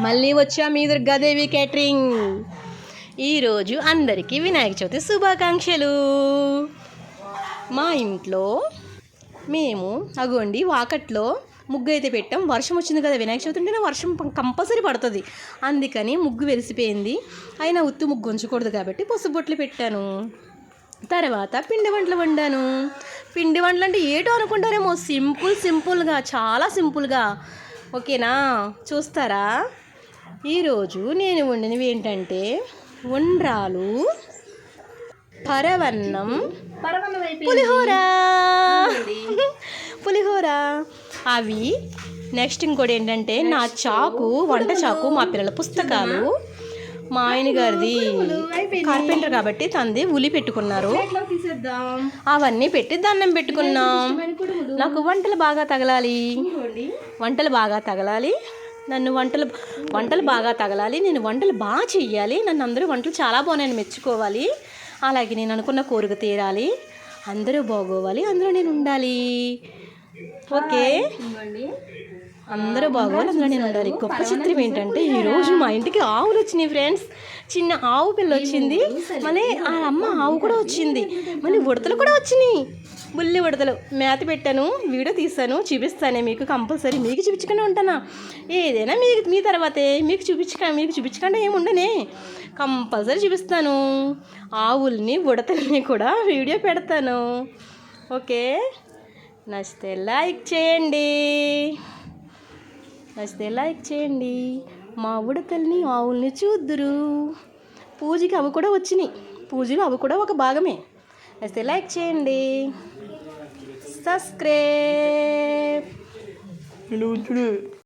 మళ్ళీ వచ్చా మీ దుర్గాదేవి కేటరింగ్. ఈరోజు అందరికీ వినాయక చవితి శుభాకాంక్షలు. మా ఇంట్లో మేము అగోండి వాకట్లో ముగ్గు అయితే పెట్టాం. వర్షం వచ్చింది కదా, వినాయక చవితి ఉంటేనే వర్షం కంపల్సరీ పడుతుంది. అందుకని ముగ్గు వెలిసిపోయింది. అయినా ఉత్తు ముగ్గు ఉంచకూడదు కాబట్టి పసుపు బొట్లు పెట్టాను. తర్వాత పిండి వంటలు వండాను. పిండి వంటలు అంటే ఏటో అనుకుంటారేమో, సింపుల్గా చాలా సింపుల్గా. ఓకేనా, చూస్తారా? ఈరోజు నేను వండినవి ఏంటంటే ఉండ్రాలు, పరవన్నం, పులిహోర. అవి నెక్స్ట్ ఇంకోటి ఏంటంటే నా చాకు, వంట చాకు, మా పిల్లల పుస్తకాలు, మా ఆయన గారిది కార్పెంటర్ కాబట్టి తంది ఉలి పెట్టుకున్నారు. అవన్నీ పెట్టి దండం పెట్టుకున్నాం. నాకు వంటలు బాగా తగలాలి, నన్ను వంటలు బాగా తగలాలి. నేను వంటలు బాగా చెయ్యాలి. నన్ను అందరూ వంటలు చాలా బాగున్నాయని మెచ్చుకోవాలి. అలాగే నేను అనుకున్న కోరిక తీరాలి. అందరూ బాగోవాలి, అందులో నేను ఉండాలి. ఓకే, అందరూ బాగోవాలి, అందులో నేను ఉండాలి. గొప్ప చిత్రం ఏంటంటే ఈరోజు మా ఇంటికి ఆవులు వచ్చినాయి ఫ్రెండ్స్. చిన్న ఆవు పిల్ల వచ్చింది, మళ్ళీ ఆ అమ్మ ఆవు కూడా వచ్చింది, మళ్ళీ ఉడతలు కూడా వచ్చినాయి. బుల్లి ఉడతలు మేత పెట్టాను, వీడియో తీస్తాను, చూపిస్తానే మీకు. కంపల్సరీ మీకు చూపించకుండా ఉంటానా? ఏదైనా మీ తర్వాతే మీకు చూపించకుండా ఏముండనే, కంపల్సరీ చూపిస్తాను. ఆవుల్ని ఉడతల్ని కూడా వీడియో పెడతాను. ఓకే, నచ్చితే లైక్ చేయండి. మా ఉడతల్ని ఆవుల్ని చూద్దురు. పూజకి అవి కూడా వచ్చినాయి, పూజలు అవి కూడా ఒక భాగమే. నచ్చితే లైక్ చేయండి, సబ్స్క్రైబ్.